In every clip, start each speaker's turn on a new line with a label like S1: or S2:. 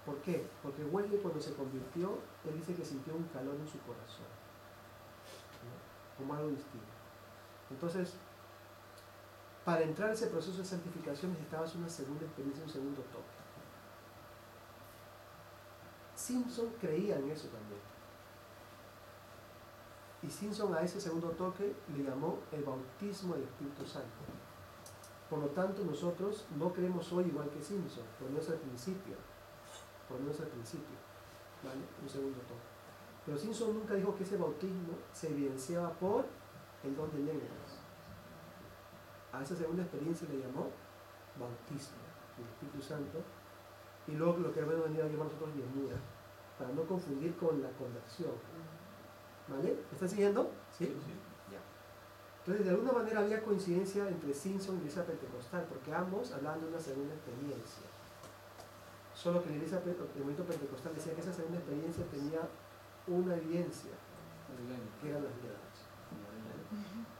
S1: ¿Por qué? Porque Wesley, cuando se convirtió, él dice que sintió un calor en su corazón, ¿no? Como algo distinto. Entonces, para entrar a ese proceso de santificación necesitabas una segunda experiencia, un segundo toque. Simpson creía en eso también. Y Simpson a ese segundo toque le llamó el bautismo del Espíritu Santo. Por lo tanto, nosotros no creemos hoy igual que Simpson, por lo menos al principio. ¿Vale? Un segundo toque. Pero Simpson nunca dijo que ese bautismo se evidenciaba por el don de lenguas. A esa segunda experiencia le llamó bautismo del Espíritu Santo, y luego lo que hemos venido a llamar nosotros llenura, para no confundir con la conversión. ¿Vale? ¿Me están siguiendo? ¿Sí?
S2: Sí.
S1: Ya. Entonces, de alguna manera había coincidencia entre Simpson y la iglesia pentecostal, porque ambos hablaban de una segunda experiencia. Solo que la iglesia, el movimiento pentecostal decía que esa segunda experiencia tenía una evidencia, que eran las lenguas.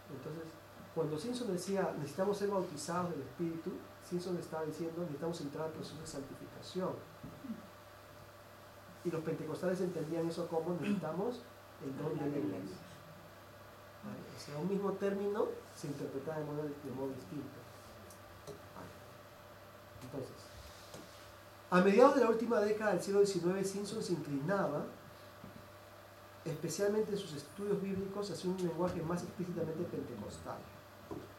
S1: Entonces, cuando Simpson decía necesitamos ser bautizados del Espíritu, Simpson estaba diciendo necesitamos entrar al proceso de santificación. Y los pentecostales entendían eso como necesitamos el don de lenguas. ¿Vale? O sea, un mismo término se interpretaba de modo distinto. ¿Vale? Entonces, a mediados de la última década del siglo XIX, Simpson se inclinaba, especialmente en sus estudios bíblicos, hacia un lenguaje más explícitamente pentecostal.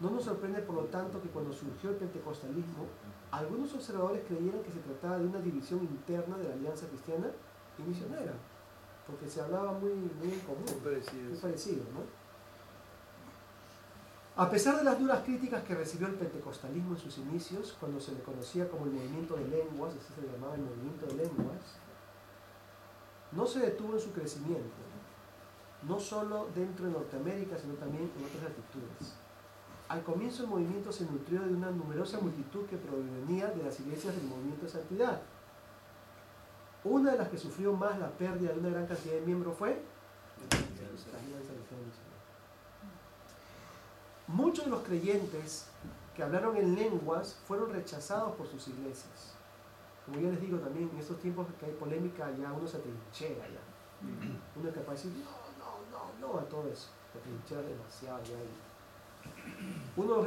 S1: No nos sorprende, por lo tanto, que cuando surgió el pentecostalismo, algunos observadores creyeran que se trataba de una división interna de la alianza cristiana y misionera, porque se hablaba muy en común, muy parecido, ¿no? A pesar de las duras críticas que recibió el pentecostalismo en sus inicios, cuando se le conocía como el movimiento de lenguas, así se le llamaba el movimiento de lenguas, no se detuvo en su crecimiento, no solo dentro de Norteamérica, sino también en otras latitudes. Al comienzo el movimiento se nutrió de una numerosa multitud que provenía de las iglesias del movimiento de santidad. Una de las que sufrió más la pérdida de una gran cantidad de miembros fue la Alianza Cristiana Misionera. Muchos de los creyentes que hablaron en lenguas fueron rechazados por sus iglesias. Como yo les digo también, en estos tiempos que hay polémica, ya uno se atrinchera ya. Uno es capaz de decir no a todo eso. Se atrinchera demasiado ya. Uno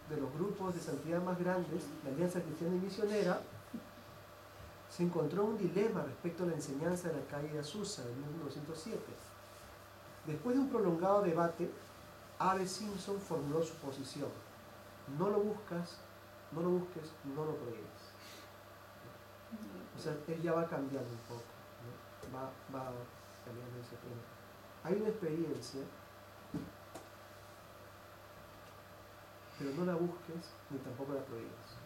S1: de los grupos de santidad más grandes, la Alianza Cristiana y Misionera, se encontró un dilema respecto a la enseñanza de la calle de Azusa en 1907. Después de un prolongado debate, A.B. Simpson formuló su posición: no lo busques, no lo prohíbas. O sea, él ya va cambiando un poco, ¿no? Va cambiando ese tema. Hay una experiencia, pero no la busques ni tampoco la prohíbas.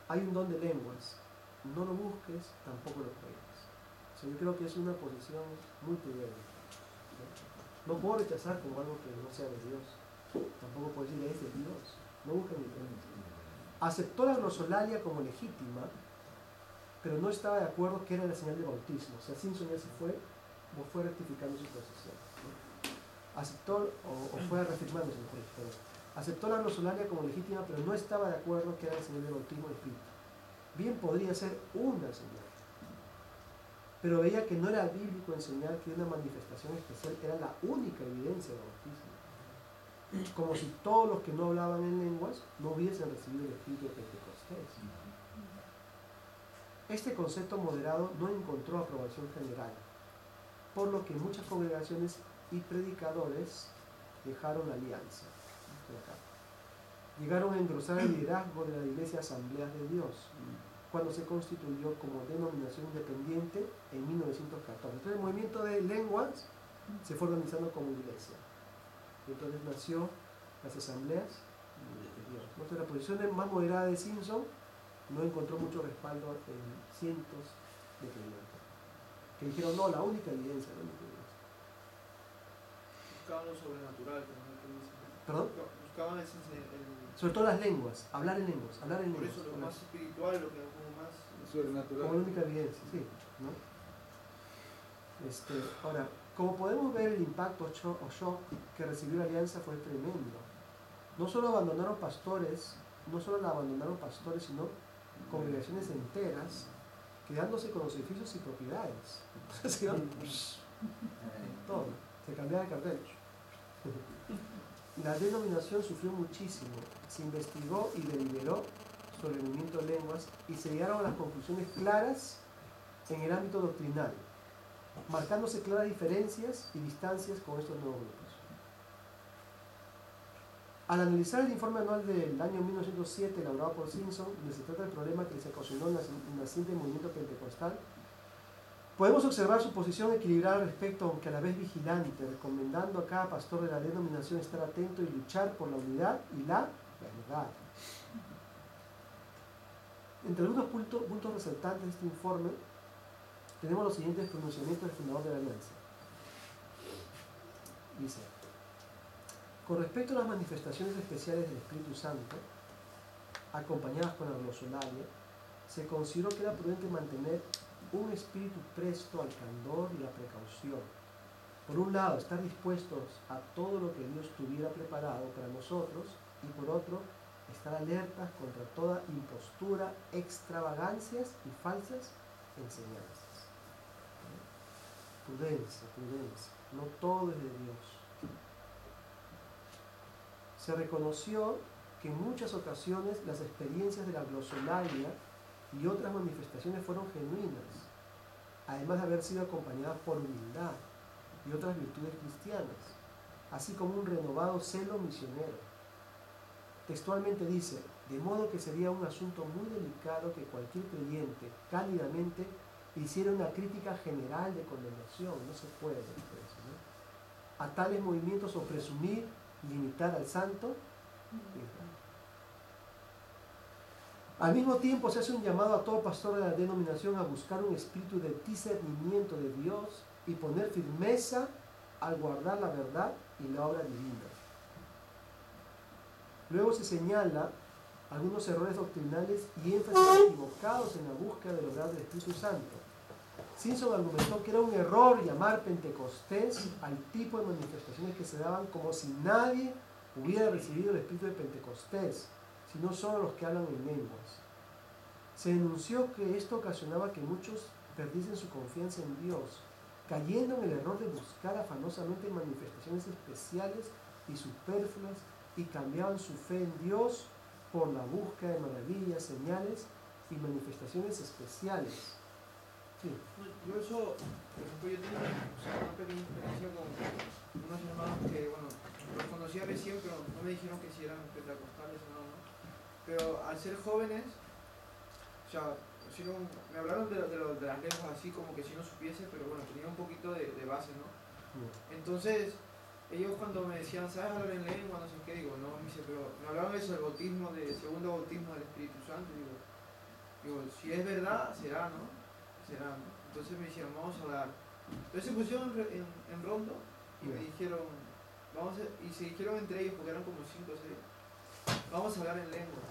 S1: Hay un don de lenguas, no lo busques, tampoco lo prohíbas. O sea, yo creo que es una posición muy prudente, ¿no? No puedo rechazar como algo que no sea de Dios. Tampoco puedo decir es de Dios. No busques ni prohíbas. Aceptó la glosolalia como legítima, pero no estaba de acuerdo que era la señal de bautismo. O sea, Simpson ya se fue rectificando su posición, ¿no? Aceptó, o fue reafirmando su posición. Aceptó la glosolalia como legítima, pero no estaba de acuerdo que era la señal de bautismo de Cristo. Bien podría ser una señal, pero veía que no era bíblico enseñar que una manifestación especial era la única evidencia del bautismo. Como si todos los que no hablaban en lenguas no hubiesen recibido el Espíritu de Pentecostés. Este concepto moderado no encontró aprobación general, por lo que muchas congregaciones y predicadores dejaron la alianza. Llegaron a engrosar el liderazgo de la Iglesia Asambleas de Dios, cuando se constituyó como denominación independiente en 1914. Entonces el movimiento de lenguas se fue organizando como iglesia. Y entonces nació las Asambleas de Dios. Entonces la posición más moderada de Simpson no encontró mucho respaldo en cientos de creyentes que dijeron no, la única evidencia.
S2: Buscaban lo sobrenatural, como que dice.
S1: ¿Perdón?
S2: Buscaban el
S1: sobre todo las lenguas, hablar en lenguas.
S2: Por eso lo más espiritual, lo que como más
S3: sobrenatural.
S1: Como la única evidencia, sí, ¿no? Ahora, como podemos ver, el impacto o shock que recibió la alianza fue tremendo. No solo la abandonaron pastores, sino congregaciones enteras quedándose con los edificios y propiedades. Entonces, todo, se cambiaba el cartel. La denominación sufrió muchísimo, se investigó y deliberó sobre el movimiento de lenguas y se llegaron a las conclusiones claras en el ámbito doctrinal, marcándose claras diferencias y distancias con estos nuevos grupos. Al analizar el informe anual del año 1907 elaborado por Simpson, donde se trata del problema que se ocasionó en el naciente movimiento pentecostal, podemos observar su posición equilibrada al respecto, aunque a la vez vigilante, recomendando a cada pastor de la denominación estar atento y luchar por la unidad y la verdad. Entre algunos puntos resaltantes de este informe, tenemos los siguientes pronunciamientos del fundador de la Alianza. Dice: con respecto a las manifestaciones especiales del Espíritu Santo, acompañadas con la glosolalia, se consideró que era prudente mantener un espíritu presto al candor y la precaución. Por un lado, estar dispuestos a todo lo que Dios tuviera preparado para nosotros, y por otro, estar alertas contra toda impostura, extravagancias y falsas enseñanzas. Prudencia, prudencia. No todo es de Dios. Se reconoció que en muchas ocasiones las experiencias de la glosolalia y otras manifestaciones fueron genuinas, además de haber sido acompañadas por humildad y otras virtudes cristianas, así como un renovado celo misionero. Textualmente dice: de modo que sería un asunto muy delicado que cualquier creyente cálidamente hiciera una crítica general de condenación. No se puede hacer eso, ¿no?, a tales movimientos o presumir limitar al santo Israel. Al mismo tiempo se hace un llamado a todo pastor de la denominación a buscar un espíritu de discernimiento de Dios y poner firmeza al guardar la verdad y la obra divina. Luego se señala algunos errores doctrinales y énfasis equivocados en la búsqueda del obrar del Espíritu Santo. Simpson argumentó que era un error llamar Pentecostés al tipo de manifestaciones que se daban como si nadie hubiera recibido el Espíritu de Pentecostés, sino solo los que hablan en lenguas. Se denunció que esto ocasionaba que muchos perdiesen su confianza en Dios, cayendo en el error de buscar afanosamente manifestaciones especiales y superfluas, y cambiaban su fe en Dios por la búsqueda de maravillas, señales y manifestaciones especiales. Sí.
S2: Yo eso, por ejemplo, yo tengo una pequeña experiencia con unos hermanos que, bueno, los conocía recién, pero no me dijeron que si eran pentecostales o no, ¿no? Pero al ser jóvenes, o sea, me hablaron de las lenguas así como que si no supiese, pero bueno, tenía un poquito de base, ¿no? Entonces, ellos cuando me decían, ¿sabes hablar en lengua? No sé qué, digo, no, me dice, pero me hablaban de eso, del bautismo, del segundo bautismo del Espíritu Santo, digo, si es verdad, será, ¿no? Será, ¿no? Entonces me dijeron, vamos a hablar. Entonces se pusieron en rondo y me dijeron, y se dijeron entre ellos, porque eran como 5 o 6, vamos a hablar en lengua,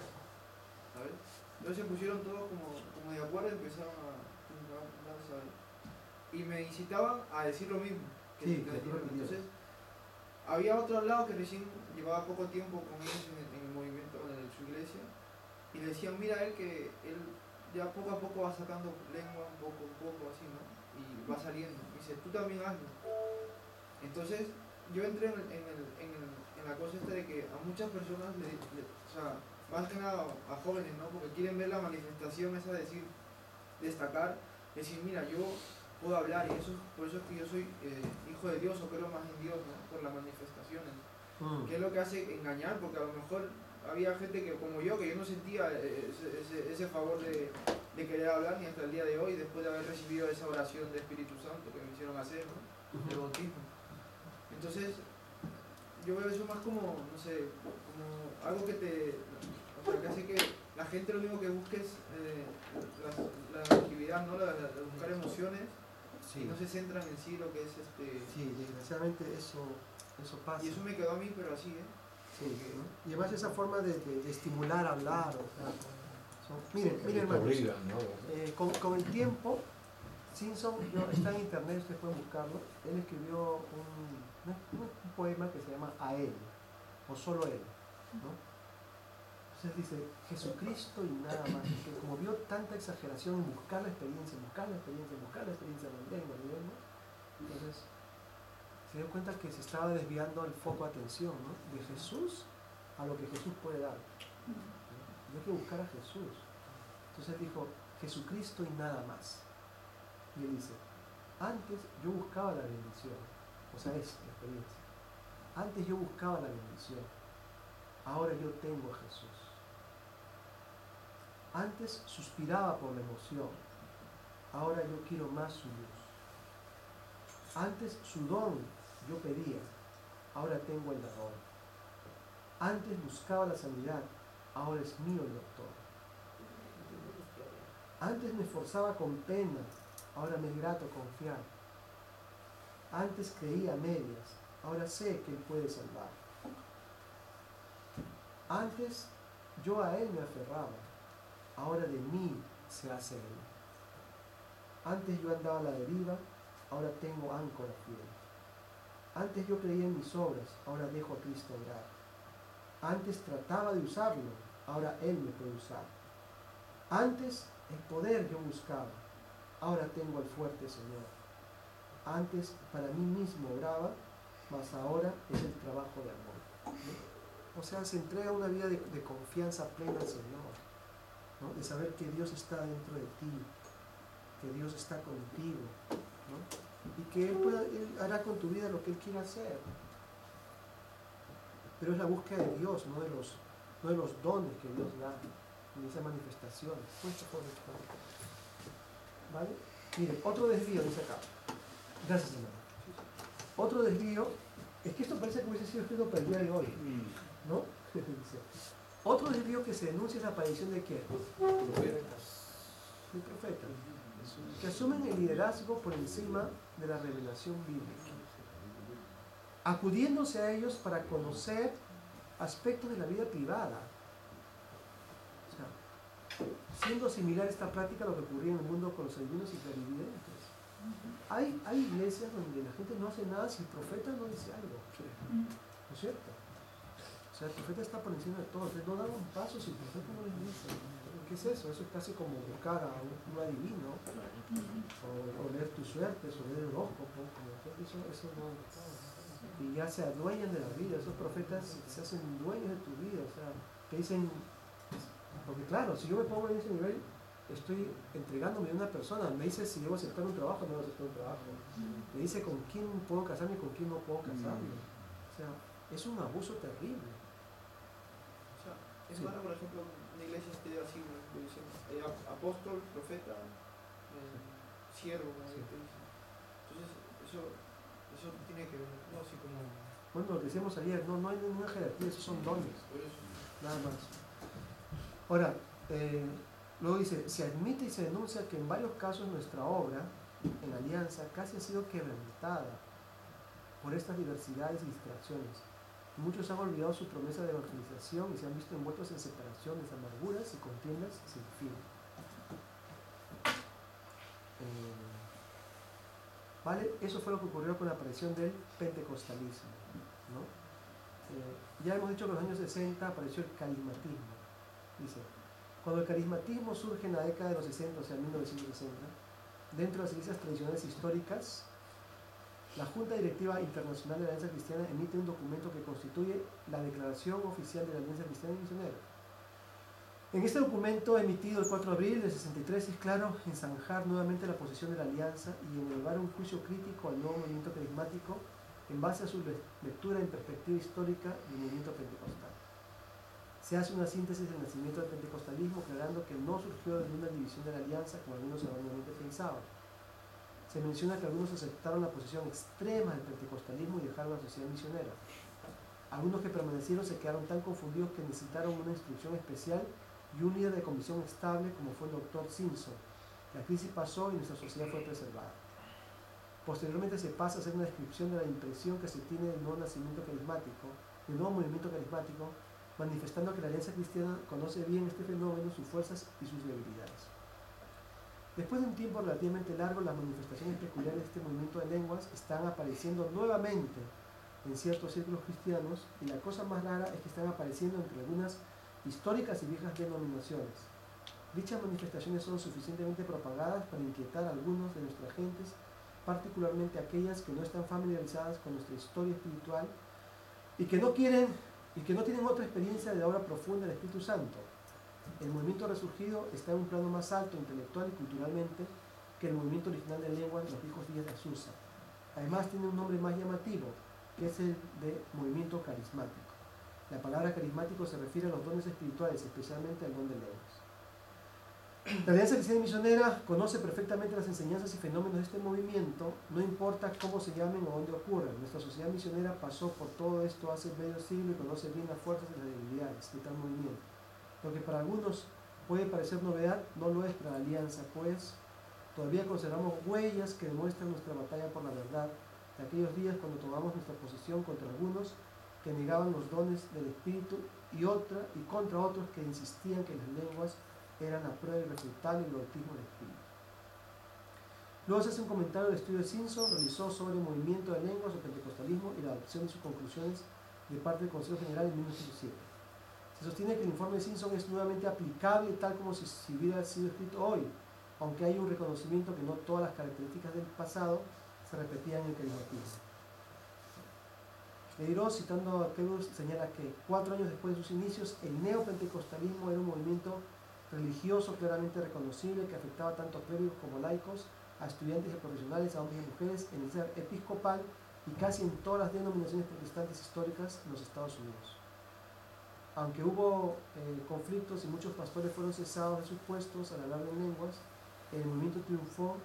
S2: ¿sabes? Entonces se pusieron todos como de acuerdo y empezaron a ¿sabes? Y me incitaban a decir lo mismo. Entonces, había otro al lado que recién llevaba poco tiempo con ellos en el movimiento de su iglesia, y le decían, mira él que él ya poco a poco va sacando lengua, un poco así, ¿no? Y va saliendo. Y dice, tú también hazlo. Entonces, yo entré en la cosa esta de que a muchas personas, o sea, más que nada a jóvenes, ¿no? Porque quieren ver la manifestación esa de decir, destacar, decir, mira, yo puedo hablar, y eso, por eso es que yo soy hijo de Dios o creo más en Dios, ¿no? Por las manifestaciones. ¿Qué es lo que hace engañar? Porque a lo mejor había gente que, como yo, que yo no sentía ese favor de querer hablar ni hasta el día de hoy, después de haber recibido esa oración del Espíritu Santo que me hicieron hacer, ¿no? El bautismo. Entonces, yo veo eso más como, no sé, como algo que que hace que la gente lo único que busque es la actividad, ¿no? La buscar emociones, sí. Y no se centran en sí lo que es
S1: Sí, desgraciadamente eso pasa.
S2: Y eso me quedó a mí, pero así,
S1: Sí, ¿no? Y además esa forma de estimular a hablar, o sea, miren hermanos, ¿no? Con el tiempo, Simpson, está en internet, ustedes pueden buscarlo, él escribió un poema que se llama A él, o solo él, ¿no? Entonces dice Jesucristo y nada más. Que como vio tanta exageración en buscar la experiencia, buscar la experiencia, buscar la experiencia en la lengua, entonces se dio cuenta que se estaba desviando el foco de atención, ¿no? De Jesús a lo que Jesús puede dar, ¿no? Y hay que buscar a Jesús. Entonces dijo Jesucristo y nada más. Y él dice, antes yo buscaba la bendición, o sea, es la experiencia. Antes yo buscaba la bendición, ahora yo tengo a Jesús. Antes suspiraba por la emoción, ahora yo quiero más su luz. Antes su don yo pedía, ahora tengo el dador. Antes buscaba la sanidad, ahora es mío el doctor. Antes me esforzaba con pena, ahora me es grato confiar. Antes creía a medias, ahora sé que Él puede salvar. Antes yo a Él me aferraba, ahora de mí se hace Él. Antes yo andaba a la deriva, ahora tengo áncora fiel. Antes yo creía en mis obras, ahora dejo a Cristo obrar. Antes trataba de usarlo, ahora Él me puede usar. Antes el poder yo buscaba, ahora tengo al fuerte Señor. Antes para mí mismo obraba, mas ahora es el trabajo de amor. ¿No? O sea, se entrega una vida de confianza plena al Señor, ¿no? De saber que Dios está dentro de ti, que Dios está contigo, ¿no? Y que Él hará con tu vida lo que Él quiera hacer. Pero es la búsqueda de Dios, no de los dones que Dios da, ni esas manifestaciones. ¿Vale? Miren, otro desvío dice acá. Gracias, hermano. Otro desvío, es que esto parece que hubiese sido escrito para el día de hoy, ¿no? Otro desvío que se denuncia es la aparición de ¿quién? De profetas, que asumen el liderazgo por encima de la revelación bíblica, acudiéndose a ellos para conocer aspectos de la vida privada. O sea, siendo similar esta práctica a lo que ocurría en el mundo con los adivinos y clarividentes. Hay iglesias donde la gente no hace nada si el profeta no dice algo, ¿no es cierto? O sea, el profeta está por encima de todo, entonces no dan un paso si el profeta no les dice. ¿Qué es eso? Eso es casi como buscar a un adivino, o leer tus suertes, o leer el horóscopo, eso no. Y ya se adueñan de la vida, esos profetas se hacen dueños de tu vida, o sea, te dicen, porque claro, si yo me pongo en ese nivel, estoy entregándome a una persona, me dice si debo aceptar un trabajo o no debo aceptar un trabajo, me dice con quién puedo casarme y con quién no puedo casarme, o sea, es un abuso terrible.
S2: O sea, es malo, por ejemplo, una iglesia esté así, apóstol, profeta, siervo, ¿no? Sí. Entonces, eso tiene que ver, ¿no? Así como...
S1: Bueno, lo que decíamos ayer, no hay ninguna jerarquía, esos son dones, nada más. Ahora, luego dice, se admite y se denuncia que en varios casos nuestra obra en alianza casi ha sido quebrantada por estas diversidades y distracciones. Muchos han olvidado su promesa de evangelización y se han visto envueltos en separaciones, amarguras y contiendas sin fin. ¿Vale? Eso fue lo que ocurrió con la aparición del pentecostalismo, ¿no? Ya hemos dicho que en los años 60 apareció el carismatismo. Dice, cuando el carismatismo surge en la década de los 60, o sea, en 1960, dentro de las iglesias tradicionales históricas, la Junta Directiva Internacional de la Alianza Cristiana emite un documento que constituye la declaración oficial de la Alianza Cristiana y Misionera. En este documento, emitido el 4 de abril del 63, es claro en zanjar nuevamente la posición de la Alianza y en elevar un juicio crítico al nuevo movimiento carismático en base a su lectura en perspectiva histórica del movimiento pentecostal. Se hace una síntesis del nacimiento del pentecostalismo, aclarando que no surgió de una división de la Alianza como algunos erróneamente pensaban. Se menciona que algunos aceptaron la posición extrema del pentecostalismo y dejaron la sociedad misionera. Algunos que permanecieron se quedaron tan confundidos que necesitaron una instrucción especial y un líder de comisión estable como fue el doctor Simpson. La crisis pasó y nuestra sociedad fue preservada. Posteriormente se pasa a hacer una descripción de la impresión que se tiene del nuevo nacimiento carismático, del nuevo movimiento carismático, manifestando que la Alianza Cristiana conoce bien este fenómeno, sus fuerzas y sus debilidades. Después de un tiempo relativamente largo, las manifestaciones peculiares de este movimiento de lenguas están apareciendo nuevamente en ciertos círculos cristianos, y la cosa más rara es que están apareciendo entre algunas históricas y viejas denominaciones. Dichas manifestaciones son suficientemente propagadas para inquietar a algunos de nuestras gentes, particularmente aquellas que no están familiarizadas con nuestra historia espiritual y que no tienen otra experiencia de la obra profunda del Espíritu Santo. El movimiento resurgido está en un plano más alto intelectual y culturalmente que el movimiento original de lenguas de los viejos días de Azusa. Además tiene un nombre más llamativo, que es el de movimiento carismático. La palabra carismático se refiere a los dones espirituales, especialmente al don de lenguas. La Alianza Cristiana y Misionera conoce perfectamente las enseñanzas y fenómenos de este movimiento, no importa cómo se llamen o dónde ocurran. Nuestra sociedad misionera pasó por todo esto hace medio siglo y conoce bien las fuerzas y las debilidades de tal movimiento. Lo que para algunos puede parecer novedad, no lo es para la Alianza, pues todavía conservamos huellas que demuestran nuestra batalla por la verdad de aquellos días cuando tomamos nuestra posición contra algunos que negaban los dones del Espíritu y contra otros que insistían que las lenguas eran a prueba irrefutable el bautismo del Espíritu. Luego se hace un comentario del estudio de Simpson, realizó sobre el movimiento de lenguas o pentecostalismo y la adopción de sus conclusiones de parte del Consejo General en 1907. Se sostiene que el informe de Simpson es nuevamente aplicable tal como si hubiera sido escrito hoy, aunque hay un reconocimiento que no todas las características del pasado se repetían en el carismatismo. Leiró, citando a Teus, señala que 4 años después de sus inicios, el neopentecostalismo era un movimiento religioso claramente reconocible que afectaba tanto a clérigos como laicos, a estudiantes y profesionales, a hombres y mujeres, en el ser episcopal y casi en todas las denominaciones protestantes históricas en los Estados Unidos. Aunque hubo conflictos y muchos pastores fueron cesados de sus puestos al hablar en lenguas, el movimiento triunfó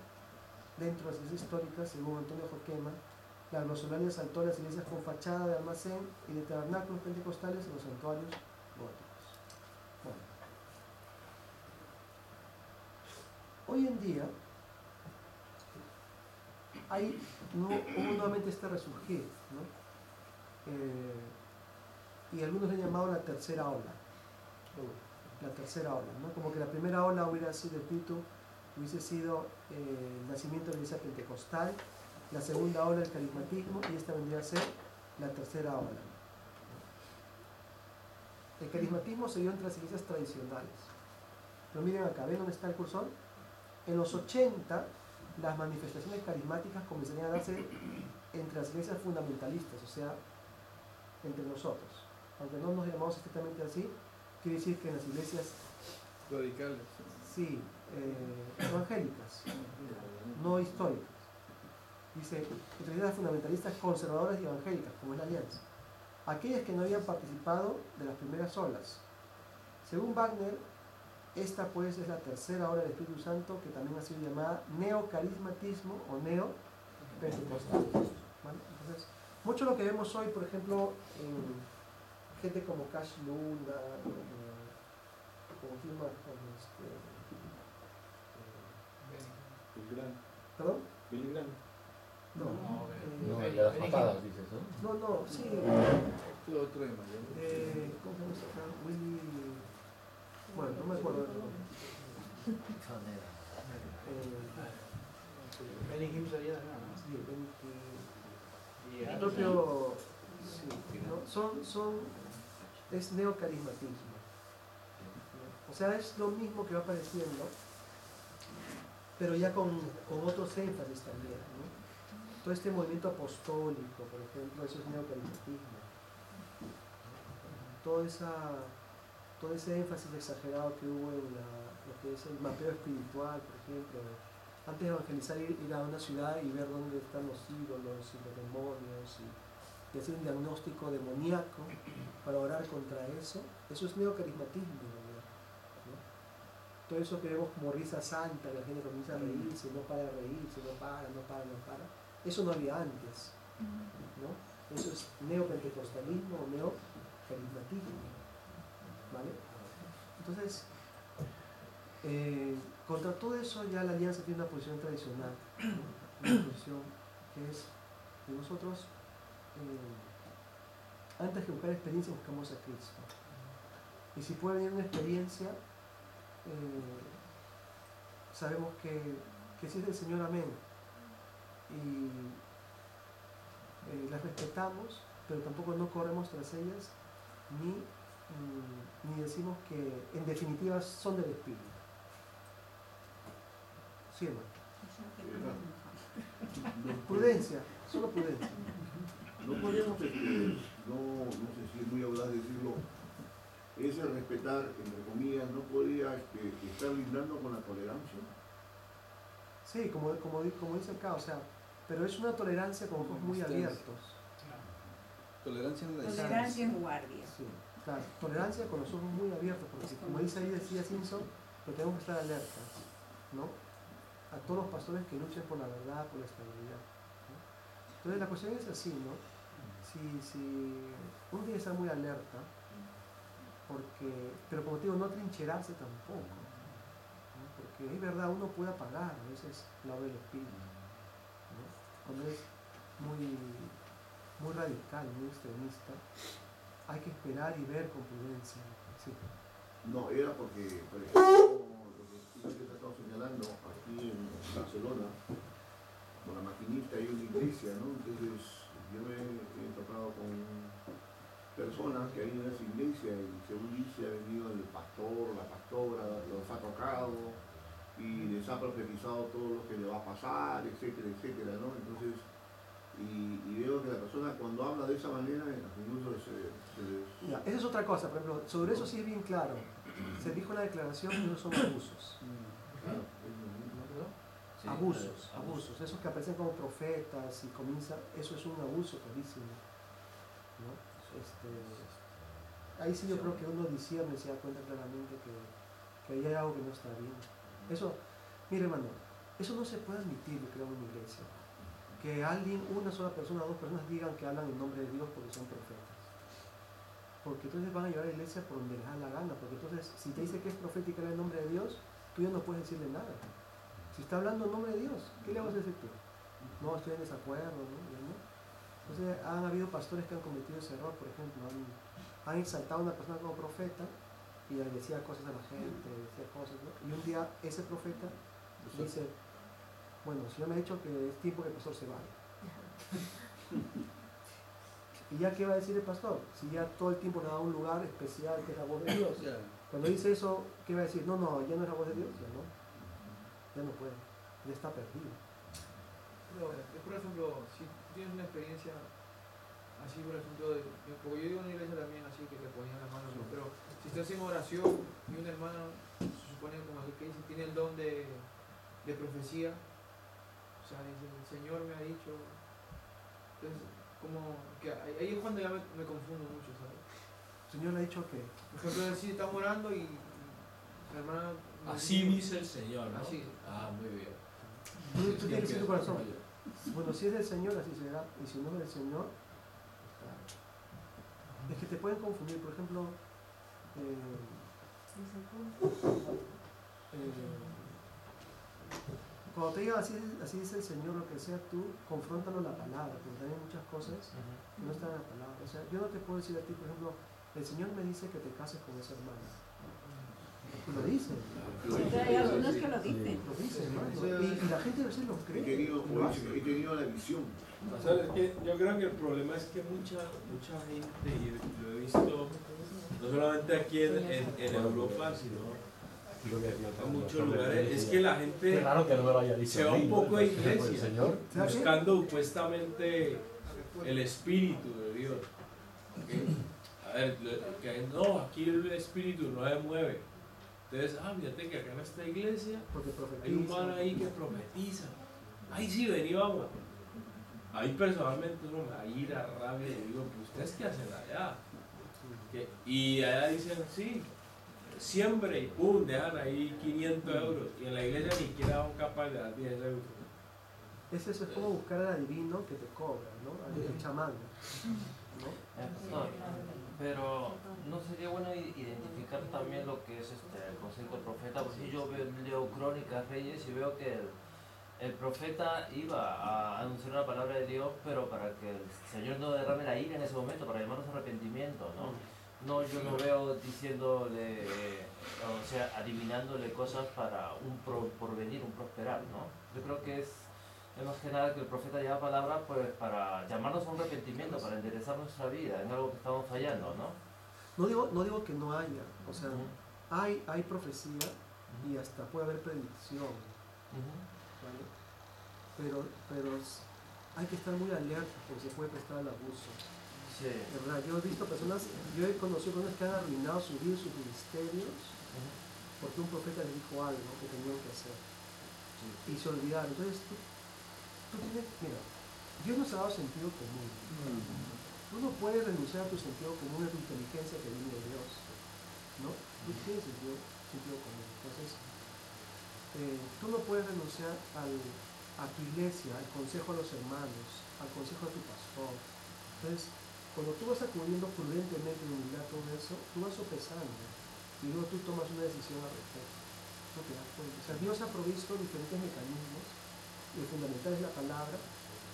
S1: dentro de las iglesias históricas, según Antonio Joquema. La glosolaria saltó a las iglesias con fachada de almacén y de tabernáculos pentecostales en los santuarios góticos. Bueno. Hoy en día hubo nuevamente este resurgir, ¿no? Y algunos le han llamado la tercera ola. La tercera ola, ¿no? Como que la primera ola hubiese sido el nacimiento de la iglesia pentecostal, la segunda ola el carismatismo y esta vendría a ser la tercera ola. El carismatismo se dio entre las iglesias tradicionales. Pero miren acá, ¿ven dónde está el cursor? En los 80, las manifestaciones carismáticas comenzarían a darse entre las iglesias fundamentalistas, o sea, entre nosotros. Aunque no nos llamamos estrictamente así, quiere decir que en las iglesias
S2: radicales,
S1: sí, evangélicas, no históricas. Dice, entre iglesias fundamentalistas conservadoras y evangélicas, como es la Alianza. Aquellas que no habían participado de las primeras olas. Según Wagner, esta pues es la tercera ola del Espíritu Santo, que también ha sido llamada neocarismatismo o neopentecostalismo. ¿Vale? Entonces, mucho lo que vemos hoy, por ejemplo, en gente como Cash Luna, como quién más,
S3: Billy Graham.
S1: ¿Perdón?
S3: Billy Graham.
S1: No,
S4: No, el de las patadas, dices, ¿no?
S1: no, sí.
S2: Lo otro de mayor.
S1: ¿Cómo se llama este acá? Willy. Bueno, no me acuerdo del nombre.
S5: Benny Hill sabía de nada.
S1: Sí, el propio. Sí, ¿no? Es neocarismatismo. O sea, es lo mismo que va apareciendo, pero ya con otros énfasis también, ¿no? Todo este movimiento apostólico, por ejemplo, eso es neocarismatismo. Todo ese énfasis exagerado que hubo en lo que es el mapeo espiritual, por ejemplo. Antes de evangelizar, ir a una ciudad y ver dónde están los ídolos y los demonios y hacer un diagnóstico demoníaco para orar contra eso es neocarismatismo, ¿no? Todo eso que vemos como risa santa, que la gente comienza a reírse, no para de reírse, no para. Eso no había antes, ¿no? Eso es neopentecostalismo o neocarismatismo, ¿vale? Entonces, contra todo eso ya la Alianza tiene una posición tradicional, ¿no? Una posición que es que nosotros antes que buscar experiencia buscamos a Cristo, y si puede venir una experiencia sabemos que si es del Señor, amén, y las respetamos, pero tampoco no corremos tras ellas ni ni decimos que en definitiva son del Espíritu. ¿Sí, hermano? Prudencia, solo prudencia.
S5: No podemos, no sé si es muy audaz decirlo, ese respetar, entre comillas, no podría estar lindando con la tolerancia.
S1: Sí, como dice acá, o sea, pero es una tolerancia con ojos muy abiertos.
S3: Tolerancia en la
S6: Tolerancia en guardia.
S1: Sí, claro, tolerancia con los ojos muy abiertos, porque como dice ahí, decía Simpson, que tenemos que estar alertas, ¿no? A todos los pastores que luchen por la verdad, por la estabilidad, ¿no? Entonces la cuestión es así, ¿no? Si uno tiene que estar muy alerta, pero como te digo, no trincherarse tampoco, ¿no? Porque es verdad, uno puede apagar a veces la obra del Espíritu, ¿no? Cuando es muy radical, muy extremista, hay que esperar y ver con prudencia. Sí.
S5: No, era porque, por ejemplo, lo que te estaba señalando aquí en Barcelona, con la maquinita hay una iglesia, ¿no? Entonces yo me he tocado con personas que hay en esa iglesia y según dice ha venido el pastor, la pastora, los ha tocado y les ha profetizado todo lo que le va a pasar, etcétera, etcétera, ¿no? Entonces, y veo que la persona cuando habla de esa manera, incluso
S1: Ya, esa es otra cosa, por ejemplo, sobre eso sí es bien claro. Se dijo en la declaración que no son abusos.
S5: Claro,
S4: Sí,
S1: Abusos, esos que aparecen como profetas y comienza, eso es un abuso clarísimo, ¿no? Ahí sí yo creo que uno discierne y se da cuenta claramente que ahí hay algo que no está bien. Eso, mire hermano, eso no se puede admitir, yo creo, en una iglesia. Que alguien, una sola persona, dos personas digan que hablan en nombre de Dios porque son profetas. Porque entonces van a llevar a la iglesia por donde les da la gana, porque entonces si te dice que es profeta y que habla en nombre de Dios, tú ya no puedes decirle nada. Si está hablando en nombre de Dios, ¿qué le vas a decir tú? No, estoy en desacuerdo, ¿no? Entonces han habido pastores que han cometido ese error, por ejemplo, han exaltado a una persona como profeta y le decía cosas a la gente, decía cosas, ¿no? Y un día ese profeta dice, bueno, el Señor me ha dicho que es tiempo que el pastor se vaya. ¿Y ya qué va a decir el pastor? Si ya todo el tiempo le da un lugar especial que es la voz de Dios. Cuando dice eso, ¿qué va a decir? No, ya no es la voz de Dios, ya no puede, ya está perdido.
S2: Pero, por ejemplo, si tienes una experiencia así, por ejemplo, porque yo digo en una iglesia también así que te ponían las manos, ¿no? Pero si estás en oración y un hermano se supone como que dice, tiene el don de profecía, o sea, dice, el Señor me ha dicho, entonces, como que ahí es cuando ya me confundo mucho, ¿sabes?
S1: El Señor le ha dicho que,
S2: Por ejemplo, si estamos orando y la hermana...
S7: Así dice el Señor, ¿no?
S2: Así.
S7: Ah, muy bien.
S1: tú tienes que decir tu corazón, bueno, si es del Señor, así será, y si no es del Señor, es que te pueden confundir, por ejemplo, cuando te digan así dice el Señor, lo que sea, tú confróntalo la palabra, porque hay muchas cosas que no están en la palabra. O sea, yo no te puedo decir a ti, por ejemplo, el Señor me dice que te cases con esa hermana. Y lo dice.
S6: Pero hay algunos que lo dicen.
S1: Lo dice, hermano. Y la gente a veces lo cree.
S5: he tenido la visión.
S7: ¿Sabes qué? Yo creo que el problema es que mucha gente, y lo he visto no solamente aquí en Europa, sino en muchos lugares, es que la gente se va un poco a iglesia buscando supuestamente el Espíritu de Dios. A ver, que no, aquí el Espíritu no se mueve. Entonces, fíjate que acá en esta iglesia hay un man ahí que profetiza. Ay, sí, vení, vamos. Ahí personalmente uno me da ira, rabia, y digo, pues ustedes qué hacen allá. Y allá dicen, sí, siempre y pum, dejan ahí 500 euros. Y en la iglesia ni siquiera son capaces de dar 10 euros.
S1: Eso es como buscar al adivino que te cobra, ¿no? Al chamán, ¿no?
S4: Pero no sería bueno identificar también lo que es el consejo del profeta, porque yo leo Crónicas Reyes y veo que el profeta iba a anunciar una palabra de Dios, pero para que el Señor no derrame la ira en ese momento, para llamarnos a arrepentimiento, ¿no? No, yo no veo diciéndole, o sea, adivinándole cosas para un porvenir, un prosperar, ¿no? Yo creo que es más que nada que el profeta lleva palabras pues para llamarnos a un arrepentimiento, para enderezar nuestra vida en algo que estamos fallando, ¿no?
S1: No digo que no haya, o sea, hay profecía y hasta puede haber predicción, ¿vale? Pero hay que estar muy alerta porque se puede prestar al abuso.
S4: Sí.
S1: De verdad, yo he visto personas, yo he conocido personas que han arruinado su vida y sus ministerios porque un profeta les dijo algo que tenían que hacer y se olvidaron. Entonces tú tienes, mira, Dios nos ha dado sentido común. Tú no puedes renunciar a tu sentido común, a tu inteligencia que viene de Dios, ¿no? Tú tienes sentido común. Entonces, tú no puedes renunciar a tu iglesia, al consejo de los hermanos, al consejo de tu pastor. Entonces, cuando tú vas acudiendo prudentemente en humildad todo eso, tú vas sopesando y luego tú tomas una decisión al respecto. ¿No te das cuenta? O sea, Dios ha provisto diferentes mecanismos y el fundamental es la palabra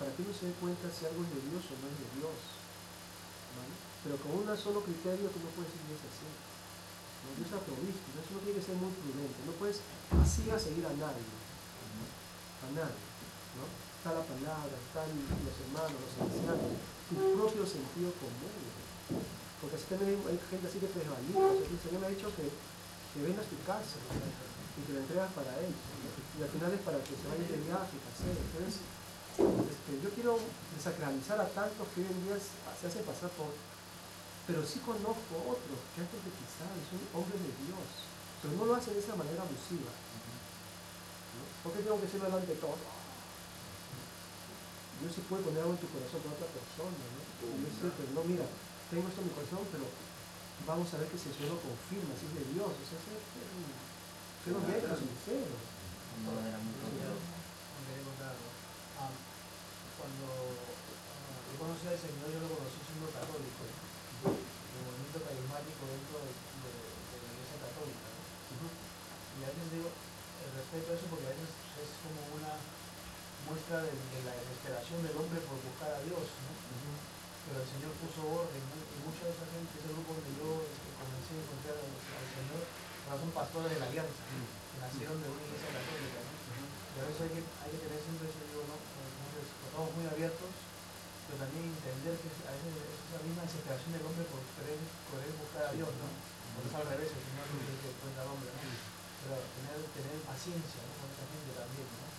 S1: para que uno se dé cuenta si algo es de Dios o no es de Dios, ¿vale? Pero con un solo criterio tú no puedes decir es así, ¿no? Dios ha provisto, entonces uno tiene que ser muy prudente, no puedes así a seguir a nadie, ¿no? Está la palabra, están los hermanos, los ancianos, tu propio sentido común, porque así también hay gente así que desvalida. O sea, el Señor me ha dicho que vendas tu casa, ¿no? Y que la entregas para Él, ¿no? Y al final es para que se vayan de viaje, paseo. Entonces, yo quiero desacralizar a tantos que hoy en día se hacen pasar por, pero sí conozco otros que han profetizado y son hombres de Dios, pero no lo hacen de esa manera abusiva, ¿no? ¿Por qué tengo que ser delante de todos? Dios sí puede poner algo en tu corazón con otra persona, ¿no? Y yo sé, pero no, mira, tengo esto en mi corazón, pero vamos a ver que si el Señor lo confirma, si es de Dios, o sea, ser honestos, sinceros.
S2: Cuando yo conocí al Señor, yo lo conocí siendo católico, el movimiento carismático dentro de la Iglesia Católica, ¿no? Y a veces digo, respeto a eso porque a veces es como una muestra de la desesperación del hombre por buscar a Dios, ¿no? Pero el Señor puso orden, ¿no? Y mucha de esa gente, ese grupo donde yo comencé a encontrar al Señor, son pastores de la Alianza, que nacieron de una iglesia católica, ¿no? Y a veces hay que tener siempre eso, digo, ¿no? Entonces, estamos muy abiertos, pero también entender que a veces es esa misma desesperación del hombre por querer buscar a Dios, ¿no? Porque es al revés, el Señor no es que encuentra al hombre, ¿no? Pero tener paciencia, ¿no? Con esa gente también, ¿no?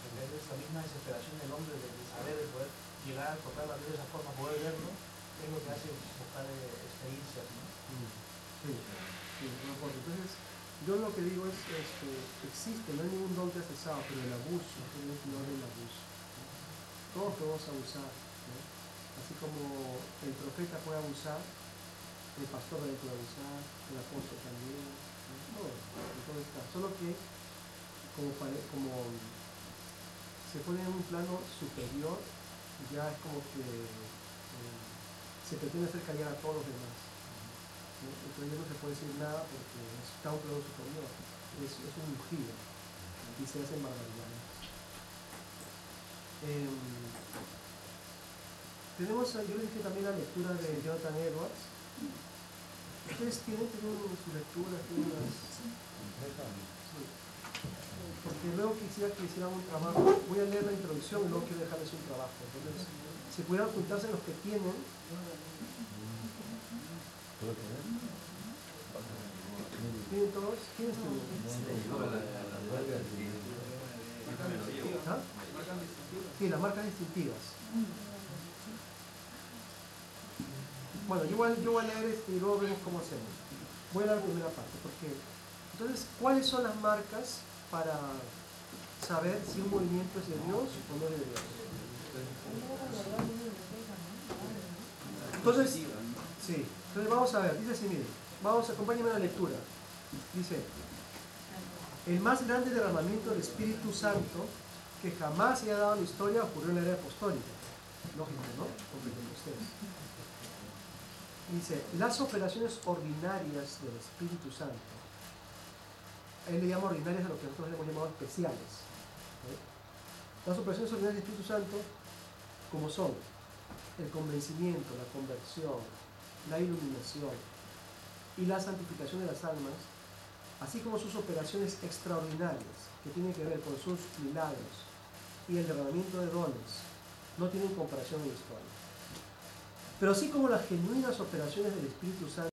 S2: Porque es la misma desesperación del hombre de saber, de poder llegar a tocar la Dios de esa forma, poder verlo, es lo que hace buscar experiencias, ¿no?
S1: Sí, entonces yo lo que digo es que existe, no hay ningún don que ha cesado, pero el abuso, no hay el abuso, ¿no? Todos podemos abusar, ¿no? Así como el profeta puede abusar, el pastor también puede abusar, el apóstol también, ¿no? Todo está, solo que como se pone en un plano superior, ya es como que se pretende hacer callar a todos los demás, ¿no? Entonces ya no se puede decir nada porque está un plano superior, es un ungido y se hacen barbaridades. Yo les dije también la lectura de Jonathan Edwards. Ustedes tienen su lectura, porque luego quisiera que hicieran un trabajo. Voy a leer la introducción y luego quiero dejarles un trabajo. Entonces, si pudieran juntarse los que tienen. ¿Tienen todos? ¿Quiénes tienen? ¿Ah? Sí, las marcas distintivas. Bueno, yo voy a leer y luego vemos cómo hacemos. Voy a leer la primera parte, porque entonces, ¿cuáles son las marcas para saber si un movimiento es de Dios o no es de Dios? Entonces, sí, entonces vamos a ver, dice así, miren, acompáñenme a la lectura. Dice, el más grande derramamiento del Espíritu Santo que jamás se haya dado en la historia ocurrió en la era apostólica. Lógico, ¿no? Comprenden ustedes. Dice, las operaciones ordinarias del Espíritu Santo. Él le llama ordinarias a lo que nosotros le hemos llamado especiales, ¿sí? Las operaciones ordinarias del Espíritu Santo, como son el convencimiento, la conversión, la iluminación y la santificación de las almas, así como sus operaciones extraordinarias que tienen que ver con sus milagros y el derramamiento de dones, no tienen comparación en la historia. Pero así como las genuinas operaciones del Espíritu Santo